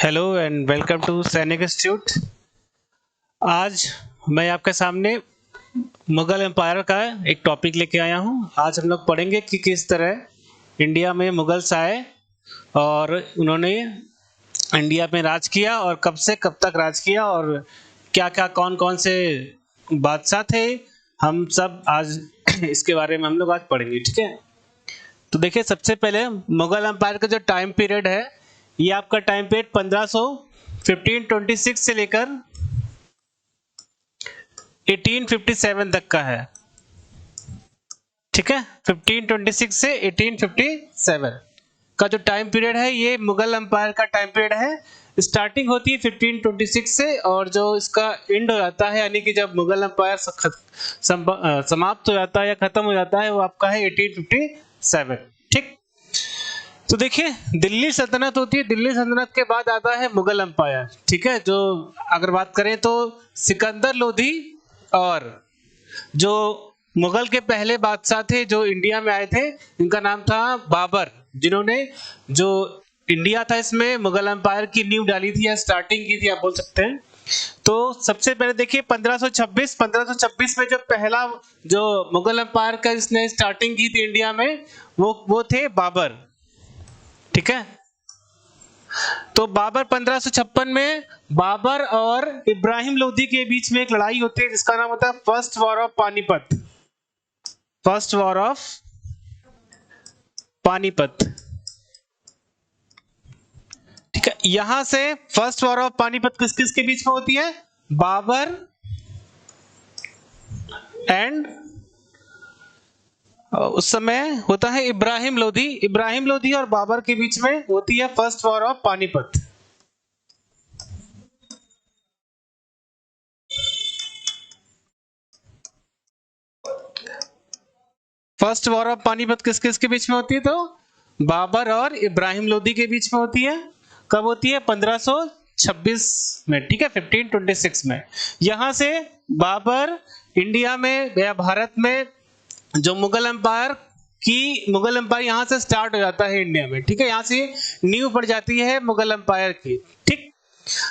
Hello and welcome to सैनिक institute. आज मैं आपके सामने मुगल एम्पायर का एक टॉपिक लेके आया हूँ। आज हम लोग पढ़ेंगे कि किस तरह इंडिया में मुगल्स आए और उन्होंने इंडिया में राज किया और कब से कब तक राज किया और क्या क्या कौन कौन से बादशाह थे। हम सब आज इसके बारे में हम लोग आज पढ़ेंगे, ठीक है। तो देखिए, सबसे पहले मुगल एम्पायर का जो टाइम पीरियड है, ये आपका टाइम पीरियड 1526 से लेकर 1857 तक का है, ठीक है। 1526 से 1857 का जो टाइम पीरियड है, ये मुगल एम्पायर का टाइम पीरियड है। स्टार्टिंग होती है 1526 से और जो इसका एंड हो जाता है, यानी कि जब मुगल एम्पायर समाप्त हो जाता है या खत्म हो जाता है, वो आपका है 1857, ठीक। तो देखिए, दिल्ली सल्तनत होती है, दिल्ली सल्तनत के बाद आता है मुगल एम्पायर, ठीक है। जो अगर बात करें तो सिकंदर लोधी और जो मुगल के पहले बादशाह थे जो इंडिया में आए थे, इनका नाम था बाबर, जिन्होंने जो इंडिया था इसमें मुगल एम्पायर की नींव डाली थी या स्टार्टिंग की थी, आप बोल सकते हैं। तो सबसे पहले देखिए 1526 में जो पहला जो मुगल एम्पायर का इसने स्टार्टिंग की थी इंडिया में, वो थे बाबर, ठीक है। तो बाबर 1556 में बाबर और इब्राहिम लोदी के बीच में एक लड़ाई होती है जिसका नाम होता है first war of Panipat. First war of Panipat, ठीक है। यहां से फर्स्ट वॉर ऑफ पानीपत किस किस के बीच में होती है? बाबर एंड उस समय होता है इब्राहिम लोदी। इब्राहिम लोदी और बाबर के बीच में होती है first war of Panipat. First war of Panipat किस किस के बीच में होती है? तो बाबर और इब्राहिम लोदी के बीच में होती है। कब होती है? 1526 में, ठीक है, 1526 में। यहां से बाबर इंडिया में या भारत में जो मुगल एम्पायर यहां से स्टार्ट हो जाता है इंडिया में, ठीक है। यहां से नींव पड़ जाती है मुगल एम्पायर की, ठीक।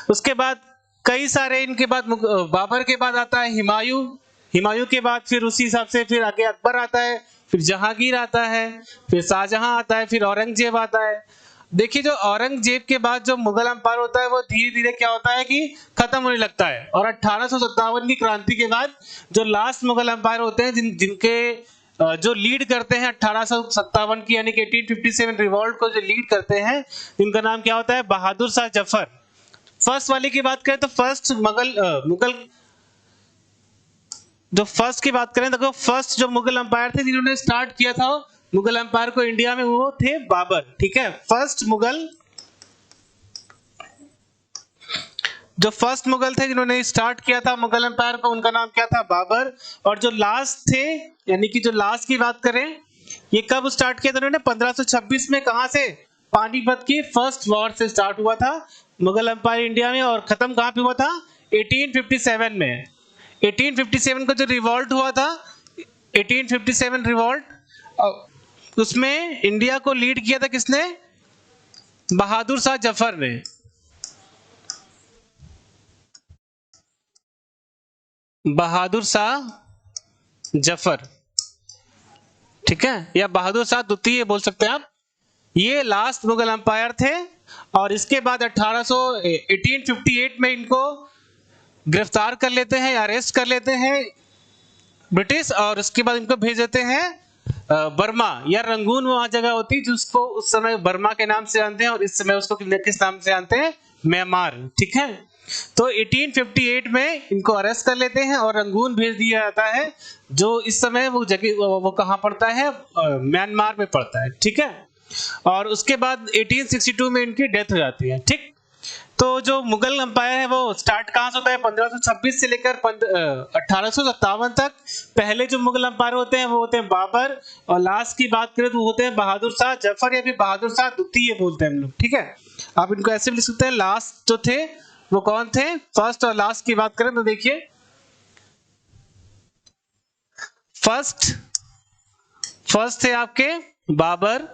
उसके बाद कई सारे इनके बाद बाबर के बाद आता है हिमायू। हिमायू के बाद फिर उसी हिसाब से फिर आगे अकबर आता है, फिर जहांगीर आता है, फिर शाहजहां आता है, फिर औरंगजेब आता है। देखिए, जो औरंगजेब के बाद जो मुगल एम्पायर होता है वो धीरे धीरे क्या होता है कि खत्म होने लगता है। और 1857 की क्रांति के बाद जो लास्ट मुगल एम्पायर होते हैं जिनके जो लीड करते हैं 1857 की, यानी कि 1857 रिवॉल्ट को जो लीड करते हैं, इनका नाम क्या होता है? बहादुर शाह जफर। फर्स्ट वाले की बात करें तो फर्स्ट मुगल जो फर्स्ट की बात करें तो फर्स्ट जो मुगल एम्पायर थे जिन्होंने स्टार्ट किया था मुगल एम्पायर को इंडिया में, वो थे बाबर, ठीक है। फर्स्ट मुगल थे जिन्होंने स्टार्ट किया था मुगल एम्पायर को, उनका नाम क्या था? बाबर। और जो लास्ट थे, यानी कि जो लास्ट की बात करें, ये कब स्टार्ट किया था उन्होंने? 1526 में। कहां से? पानीपत की फर्स्ट वॉर से स्टार्ट हुआ था मुगल एम्पायर इंडिया में, और खत्म कहां पे हुआ था? 1857 में। 1857 का जो रिवॉल्ट हुआ था, 1857 रिवॉल्ट, उसमें इंडिया को लीड किया था किसने? बहादुर शाह जफर ने। बहादुर शाह जफर, ठीक है, या बहादुर शाह द्वितीय बोल सकते हैं आप। ये लास्ट मुगल एम्पायर थे। और इसके बाद 1858 में इनको गिरफ्तार कर लेते हैं, अरेस्ट कर लेते हैं ब्रिटिश, और उसके बाद इनको भेज देते हैं बर्मा या रंगून, वहां जगह होती जिसको उस समय बर्मा के नाम से जानते हैं, और इस समय उसको किस नाम से जानते हैं? म्यांमार, ठीक है। तो 1858 में इनको अरेस्ट कर लेते हैं और रंगून भेज दिया जाता है, जो इस समय वो जगह वो कहां पड़ता है? म्यांमार में पड़ता है, ठीक है। और उसके बाद 1862 में इनकी डेथ हो जाती है, ठीक। तो जो मुगल एम्पायर है वो स्टार्ट कहां से होता है? 1526 से लेकर 1857 तक। पहले जो मुगल एम्पायर होते हैं वो होते हैं बाबर, और लास्ट की बात करें तो वो होते हैं बहादुर शाह जफर, या फिर बहादुर शाह द्वितीय बोलते हैं हम लोग, ठीक है। आप इनको ऐसे भी लिख सकते हैं। लास्ट जो थे वो कौन थे? फर्स्ट और लास्ट की बात करें तो देखिए, फर्स्ट फर्स्ट थे आपके बाबर,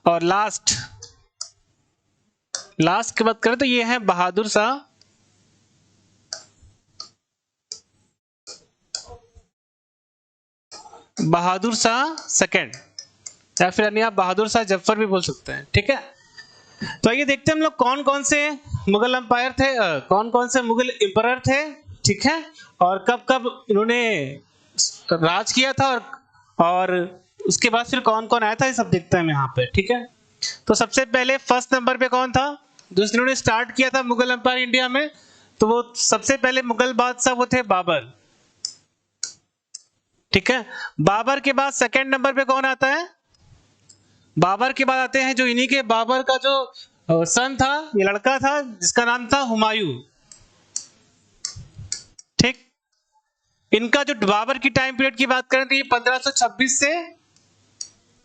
और लास्ट लास्ट की बात करें तो ये है बहादुर शाह, बहादुर शाह सेकंड, या फिर यानी आप बहादुर शाह जफर भी बोल सकते हैं। ठीक है, तो आइए देखते हैं हम लोग कौन कौन से मुगल अंपायर थे, कौन कौन से मुगल एम्परर थे। ठीक है, और कब कब इन्होंने राज किया था, और उसके बाद फिर कौन कौन आया था, ये सब देखते हैं हम यहाँ पे। ठीक है, तो सबसे पहले फर्स्ट नंबर पे कौन था जिन्होंने स्टार्ट किया था मुगल अंपायर इंडिया में, तो वो सबसे पहले मुगल बादशाह वो थे बाबर। ठीक है, बाबर के बाद सेकंड नंबर पे कौन आता है, बाबर के बाद आते हैं जो इन्हीं के बाबर का जो सन था, ये लड़का था जिसका नाम था हुमायूं। ठीक, इनका जो बाबर की टाइम पीरियड की बात करें तो ये 1526 से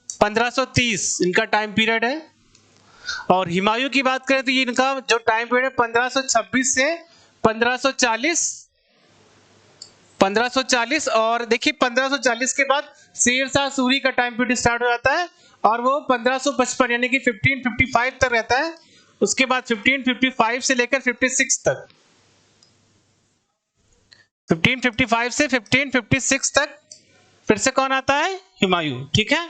1530 इनका टाइम पीरियड है, और हुमायूं की बात करें तो ये इनका जो टाइम पीरियड है 1526 से 1540, और देखिए 1540 के बाद शेर शाह सूरी का टाइम पीरियड स्टार्ट हो जाता है, और वो 1555 यानी कि 1555 तक रहता है। उसके बाद 1555 से लेकर 56 तक, 1555 से 1556 तक फिर से कौन आता है, हुमायूं। ठीक है,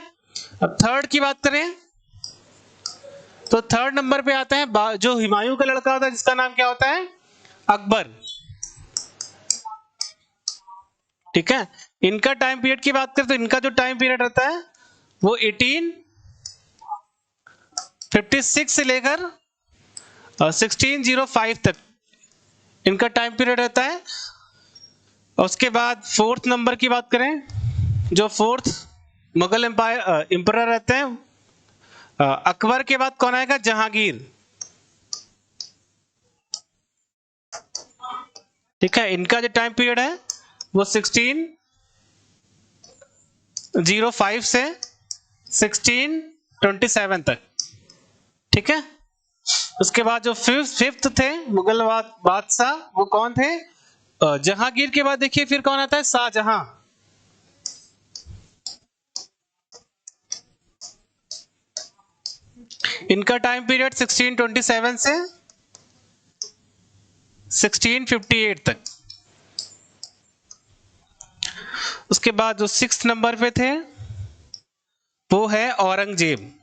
अब थर्ड की बात करें तो थर्ड नंबर पे आता है जो हुमायूं का लड़का होता है जिसका नाम क्या होता है, अकबर। ठीक है, इनका टाइम पीरियड की बात करें तो इनका जो टाइम पीरियड रहता है वो 1856 से लेकर 1605 तक इनका टाइम पीरियड रहता है। उसके बाद फोर्थ नंबर की बात करें, जो फोर्थ मुगल एम्पायर रहते हैं, अकबर के बाद कौन आएगा, जहांगीर। ठीक है, इनका जो टाइम पीरियड है वो 1605 से 1627 तक। ठीक है, उसके बाद जो फिफ्थ थे मुगल बादशाह वो कौन थे, जहांगीर के बाद देखिए फिर कौन आता है, शाहजहां। इनका टाइम पीरियड 1627 से 1658 तक। उसके बाद जो सिक्स्थ नंबर पे थे वो है औरंगजेब।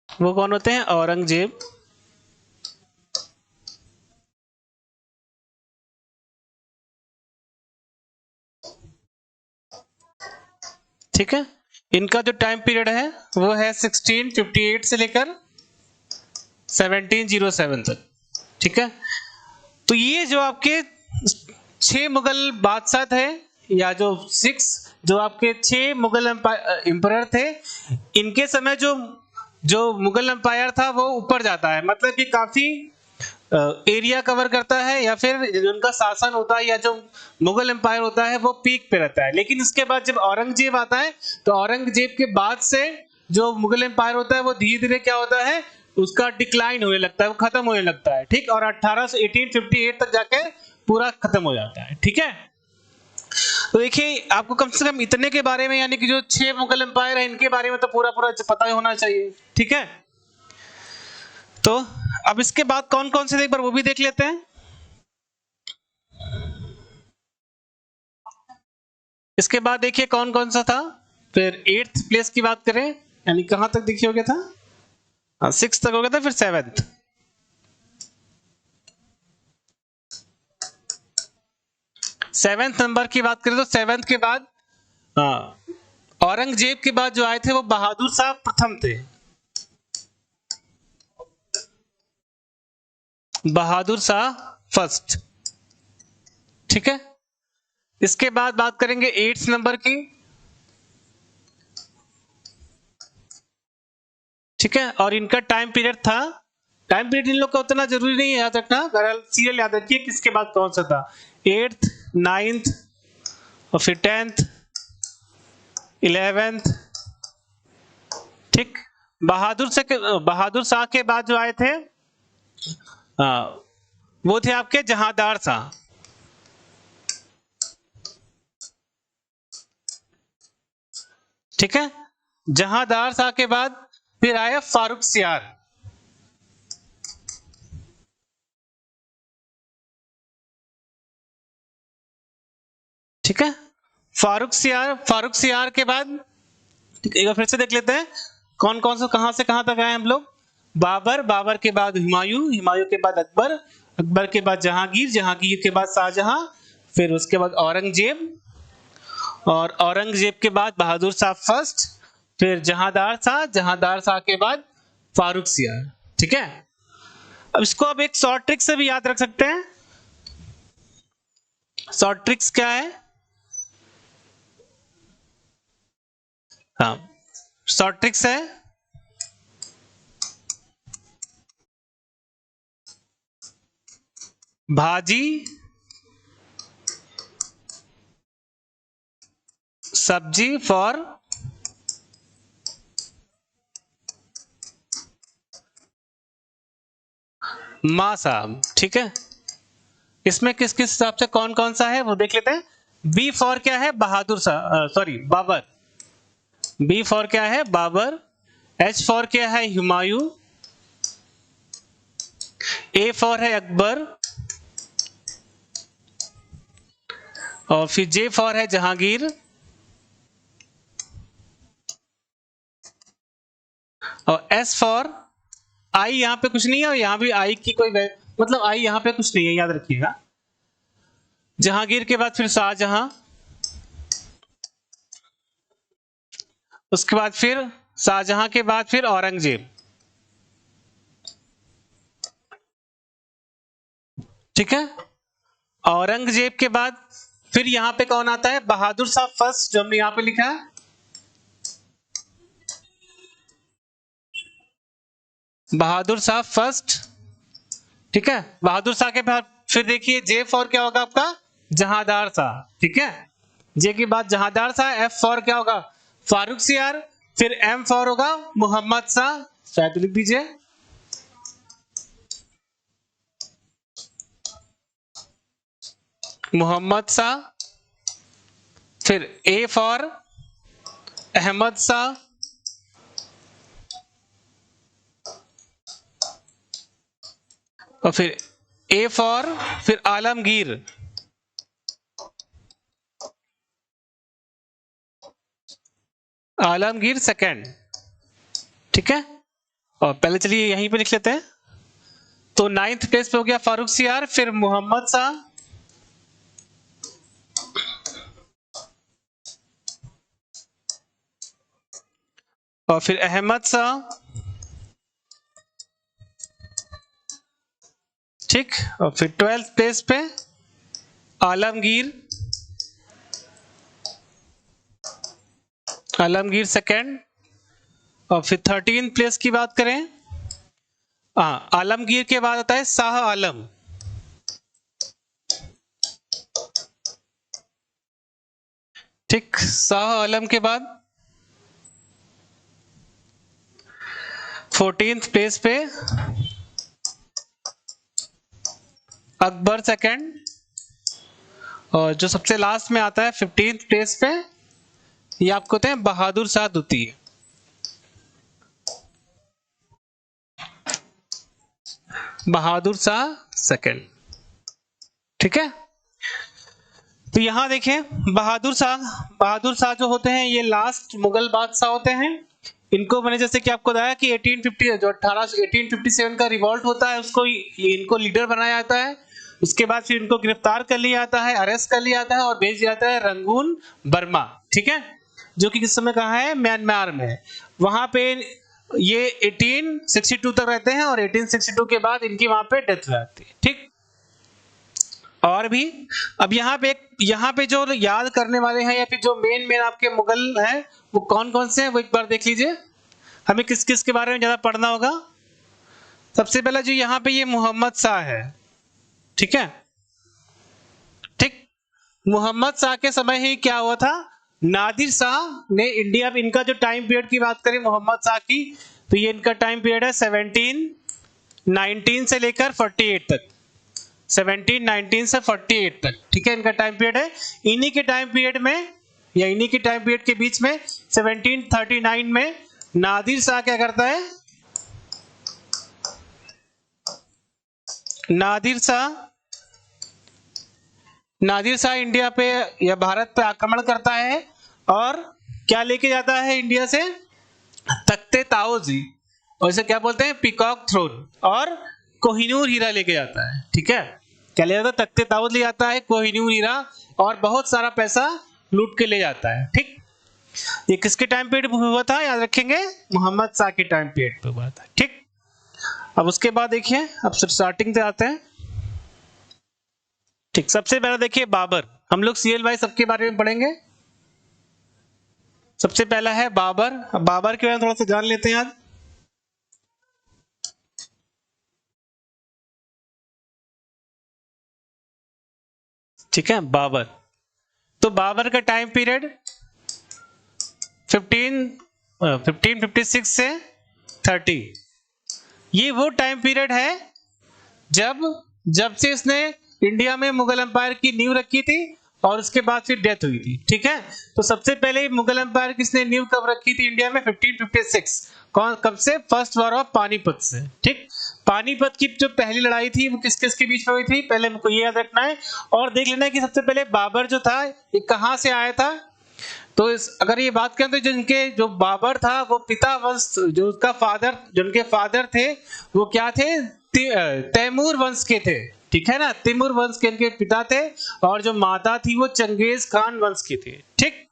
वो कौन होते हैं, औरंगजेब। ठीक है, इनका जो टाइम पीरियड है वो है 1658 से लेकर 1707 तक। ठीक है, तो ये जो आपके 6 मुगल बादशाह थे, या जो 6 जो आपके 6 मुगल एम्पायर थे, इनके समय जो जो मुगल एम्पायर था वो ऊपर जाता है, मतलब कि काफी एरिया कवर करता है, या फिर जो उनका शासन होता है या जो मुगल एम्पायर होता है वो पीक पे रहता है। लेकिन इसके बाद जब औरंगजेब आता है तो औरंगजेब के बाद से जो मुगल एम्पायर होता है वो धीरे धीरे क्या होता है, उसका डिक्लाइन होने लगता है, वो खत्म होने लगता है। ठीक, और 1858 तक जाके पूरा खत्म हो जाता है। ठीक है, तो देखिए आपको कम से कम इतने के बारे में, यानी कि जो 6 मुगल एम्पायर है इनके बारे में तो पूरा पूरा पता होना चाहिए। ठीक है, तो अब इसके बाद कौन कौन से एक बार वो भी देख लेते हैं। इसके बाद देखिए कौन कौन सा था, फिर 8th प्लेस की बात करें, यानी कहां तक देखिए हो गया था, 6 तक हो गया था, फिर 7th। सेवेंथ नंबर की बात करें तो 7th के बाद औरंगजेब के बाद जो आए थे वो बहादुर शाह प्रथम थे, बहादुर शाह फर्स्ट। ठीक है, इसके बाद बात करेंगे 8th नंबर की। ठीक है, और इनका टाइम पीरियड था, टाइम पीरियड इन लोग का उतना जरूरी नहीं है याद रखना, सीरियल याद रखिए किसके बाद कौन सा था, 8th 9th और फिर 10th 11th। ठीक, बहादुर शाह के बाद जो आए थे वो थे आपके जहांदार शाह। ठीक है, जहांदार शाह के बाद फिर आया फारुखसियार। ठीक है, फारुखसियार के बाद एक बार फिर से देख लेते हैं कौन कौन सा कहां से कहां तक आए हम लोग। बाबर के बाद हुमायूं के बाद अकबर के बाद जहांगीर के बाद शाहजहां, फिर उसके बाद औरंगजेब, और औरंगजेब के बाद बहादुर शाह फर्स्ट, फिर जहांदार शाह के बाद फारुखसियार। ठीक है, अब इसको अब एक शॉर्ट ट्रिक से भी याद रख सकते हैं। शॉर्ट ट्रिक्स क्या है? हाँ, शॉर्ट ट्रिक्स है भाजी सब्जी फॉर माँ साहब। ठीक है, इसमें किस किस हिसाब से कौन कौन सा है वो देख लेते हैं। बी फॉर क्या है? Bahadur Shah, sorry Babar. B for क्या है? बाबर। एच फॉर क्या है? हुमायूं। ए फॉर है अकबर, और फिर जे फॉर है जहांगीर, और एस फॉर आई यहां पे कुछ नहीं है, और यहां भी आई की कोई मतलब आई यहां पे कुछ नहीं है, याद रखिएगा। जहांगीर के बाद फिर शाहजहां, उसके बाद फिर शाहजहां के बाद फिर औरंगजेब। ठीक है, औरंगजेब के बाद फिर यहां पे कौन आता है? बहादुर शाह फर्स्ट, जो हमने यहां पे लिखा है। बहादुर शाह फर्स्ट। ठीक है, बहादुर शाह के बाद फिर देखिए जे फॉर क्या होगा आपका? जहांदार शाह। ठीक है, जे के बाद जहांदार शाह। एफ फॉर क्या होगा? फारुखसियार। फिर एम फॉर होगा मोहम्मद शाह, शायद लिख दीजिए। मोहम्मद शाह। फिर ए फॉर अहमद शाह, और फिर ए फॉर फिर आलमगीर। आलमगीर सेकंड। ठीक है, और पहले चलिए यहीं पे लिख लेते हैं। तो 9th प्लेस पे हो गया फारुखसियार, फिर मोहम्मद शाह, और फिर अहमद शाह। ठीक, और फिर 12th प्लेस पे आलमगीर सेकंड, और फिर 13th प्लेस की बात करें, आलमगीर के बाद आता है शाह आलम। ठीक, शाह आलम के बाद 14th प्लेस पे अकबर सेकंड, और जो सबसे लास्ट में आता है 15th प्लेस पे, ये आपको होते हैं बहादुर शाह द्वितीय। बहादुर शाह सेकंड। ठीक है, तो यहां देखें बहादुर शाह जो होते हैं ये लास्ट मुगल बादशाह होते हैं। इनको मैंने जैसे कि आपको बताया कि 1850 जो 1857 का रिवॉल्ट होता है उसको इनको लीडर बनाया जाता है। उसके बाद फिर इनको गिरफ्तार कर लिया जाता है, अरेस्ट कर लिया जाता है और भेज दिया जाता है रंगून बर्मा। ठीक है, जो कि किस समय कहा है? म्यांमार में। वहां पे ये 1862 तक रहते हैं, और 1862 के बाद इनकी वहां पे डेथ हो जाती है। ठीक, और भी अब यहाँ पे जो याद करने वाले हैं या फिर जो मेन आपके मुगल हैं वो कौन कौन से हैं वो एक बार देख लीजिए। हमें किस किस के बारे में ज्यादा पढ़ना होगा। सबसे पहला जो यहाँ पे ये मोहम्मद शाह है। ठीक है, ठीक, मोहम्मद शाह के समय ही क्या हुआ था? नादिर शाह ने इंडिया में, इनका जो टाइम पीरियड की बात करें मोहम्मद शाह की, तो ये इनका टाइम पीरियड है 1719 से लेकर 48 तक। 1719 से 48 तक। ठीक है, इनका टाइम पीरियड है। इन्हीं के टाइम पीरियड में या इन्हीं के टाइम पीरियड के बीच में 1739 में नादिर शाह क्या करता है, नादिर शाह इंडिया पे या भारत पे आक्रमण करता है और क्या लेके जाता है इंडिया से, तख्ते ताओजी, और इसे क्या बोलते हैं, पीकॉक थ्रोन, और कोहिनूर हीरा लेके जाता है। ठीक है, क्या ले जाता है, तख्ते ताओज ले जाता है, कोहिनूर हीरा और बहुत सारा पैसा लूट के ले जाता है। ठीक, ये किसके टाइम पीरियड पे हुआ था, याद रखेंगे, मोहम्मद शाह के टाइम पीरियड पे हुआ था। ठीक, अब उसके बाद देखिए, अब स्टार्टिंग से आते हैं। ठीक, सबसे पहले देखिए बाबर, हम लोग सीएल वाई सबके बारे में पढ़ेंगे। सबसे पहला है बाबर। अब बाबर के बारे में थोड़ा सा जान लेते हैं आज। ठीक है, बाबर, तो बाबर का टाइम पीरियड 1556 से 30, ये वो टाइम पीरियड है जब से इसने इंडिया में मुगल एम्पायर की नींव रखी थी और उसके बाद फिर डेथ हुई थी। ठीक है, तो सबसे पहले मुगल एम्पायर किसने नींव कब रखी थी इंडिया में, 1556, कब से, फर्स्ट वॉर ऑफ पानीपत से। ठीक, पानीपत की जो पहली लड़ाई थी वो किस किस के बीच में हुई थी, पहले हमको ये याद रखना है और देख लेना है कि सबसे पहले बाबर जो था ये कहां से आया था। तो अगर ये बात करें तो जो बाबर था वो पिता वंश, जो उसका फादर, जो उनके फादर थे वो क्या थे, तैमूर वंश के थे। ठीक है ना, तैमूर वंश के इनके पिता थे और जो माता थी वो चंगेज खान वंश की थी। ठीक,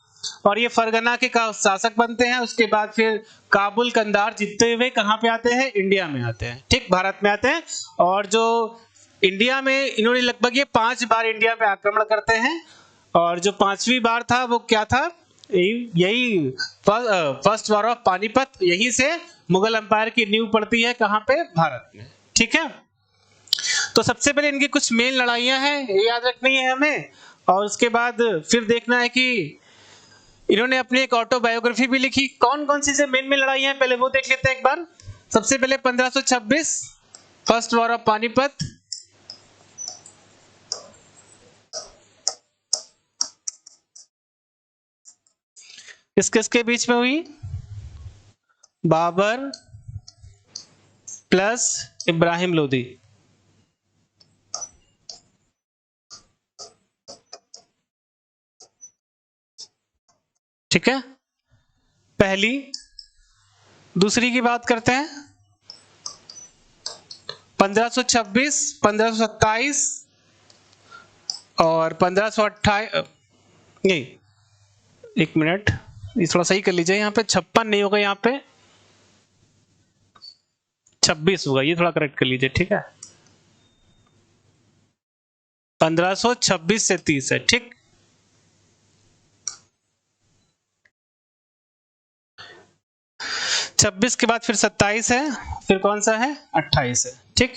और ये फरगना के शासक बनते हैं। उसके बाद फिर काबुल कंधार जीतते हुए कहां पे आते हैं, इंडिया में आते हैं। ठीक, भारत में आते हैं और जो इंडिया में इन्होंने लगभग ये 5 बार इंडिया पे आक्रमण करते हैं और जो 5वीं बार था वो क्या था, यही फर्स्ट वॉर ऑफ पानीपत, यहीं से मुगल एम्पायर की नींव पड़ती है, कहां पे, भारत में। ठीक है, तो सबसे पहले इनकी कुछ मेन लड़ाइयां हैं, ये याद रखनी है हमें, और उसके बाद फिर देखना है कि इन्होंने अपनी एक ऑटोबायोग्राफी भी लिखी। कौन कौन सी से मेन में लड़ाइयां हैं पहले वो देख लेते हैं एक बार। सबसे पहले 1526, फर्स्ट वॉर ऑफ पानीपत, किस किस के बीच में हुई, बाबर प्लस इब्राहिम लोदी। ठीक है, पहली। दूसरी की बात करते हैं, 1526, 1527 और 1528, नहीं, एक मिनट, ये थोड़ा सही कर लीजिए, यहाँ पे 56 नहीं होगा, यहाँ पे 26 होगा, ये थोड़ा करेक्ट कर लीजिए। ठीक है, 1526 से 30 है। ठीक, 26 के बाद फिर 27 है, फिर कौन सा है, 28 है। ठीक,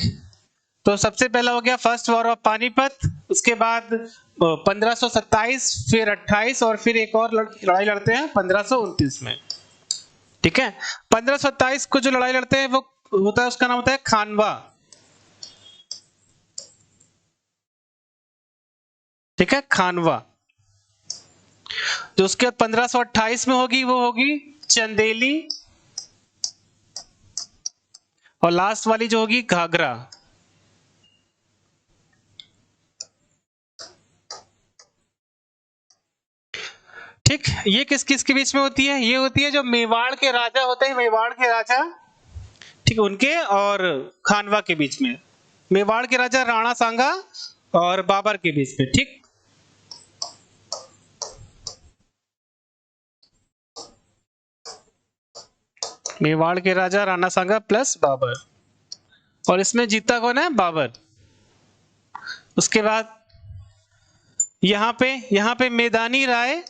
तो सबसे पहला हो गया फर्स्ट वॉर ऑफ पानीपत, उसके बाद 1527, फिर 28 और फिर एक और लड़ाई लड़ते हैं 1529 में। ठीक है, 1527 को जो लड़ाई लड़ते हैं वो होता है, उसका नाम होता है खानवा। ठीक है, खानवा। जो उसके बाद 1528 में होगी वो होगी चंदेली, और लास्ट वाली जो होगी घाघरा। ठीक, ये किस किस के बीच में होती है, ये होती है जो मेवाड़ के राजा होते हैं, मेवाड़ के राजा, ठीक, उनके और खानवा के बीच में, मेवाड़ के राजा राणा सांगा और बाबर के बीच में। ठीक, मेवाड़ के राजा राणा सांगा प्लस बाबर, और इसमें जीता कौन है, बाबर। उसके बाद यहां पे मैदानी राय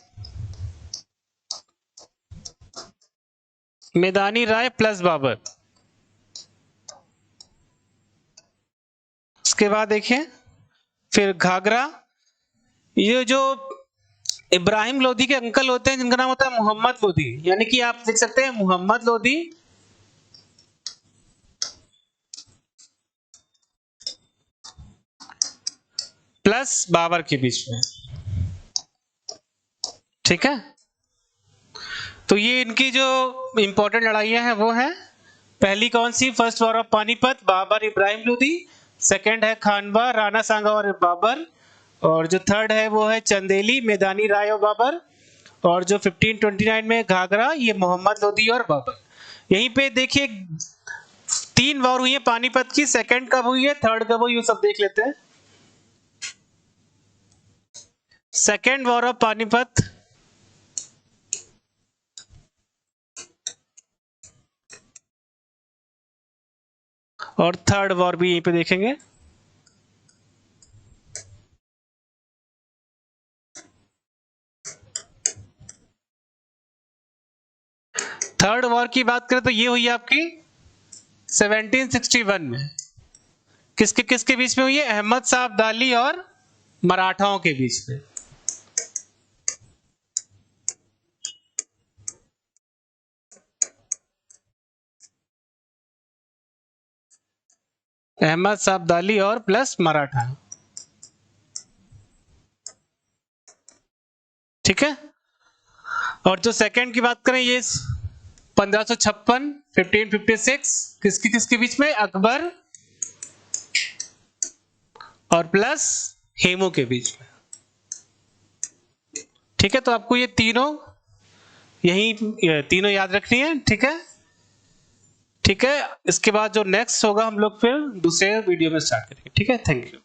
प्लस बाबर। उसके बाद देखिए फिर घाघरा, ये जो इब्राहिम लोदी के अंकल होते हैं जिनका नाम होता है मोहम्मद लोदी, यानी कि आप देख सकते हैं मोहम्मद लोदी प्लस बाबर के बीच में। ठीक है, तो ये इनकी जो इंपॉर्टेंट लड़ाइयाँ हैं वो हैं, पहली कौन सी, first war of Panipat, Babar Ibrahim Lodi. Second है खानवा, राणा सांगा और बाबर। और जो थर्ड है वो है चंदेली, मैदानी राय और बाबर। और जो 1529 में घाघरा, ये मोहम्मद लोदी और बाबर। यहीं पे देखिए 3 वॉर हुई है पानीपत की, सेकंड कब हुई है, थर्ड कब हुई, ये सब देख लेते हैं। सेकंड वॉर ऑफ पानीपत और थर्ड वॉर भी यहीं पे देखेंगे। थर्ड वॉर की बात करें तो ये हुई आपकी 1761 में। किसके किसके बीच में हुई है, अहमद शाह अब्दाली और मराठाओं के बीच में। अहमद शाह अब्दाली और प्लस मराठा, ठीक है। और जो सेकंड की बात करें, ये 1556 1556 किसकी किसके बीच में, अकबर और प्लस हेमू के बीच में, ठीक है। तो आपको ये तीनों तीनों याद रखनी है, ठीक है। ठीक है, इसके बाद जो नेक्स्ट होगा हम लोग फिर दूसरे वीडियो में स्टार्ट करेंगे, ठीक है। Thank you.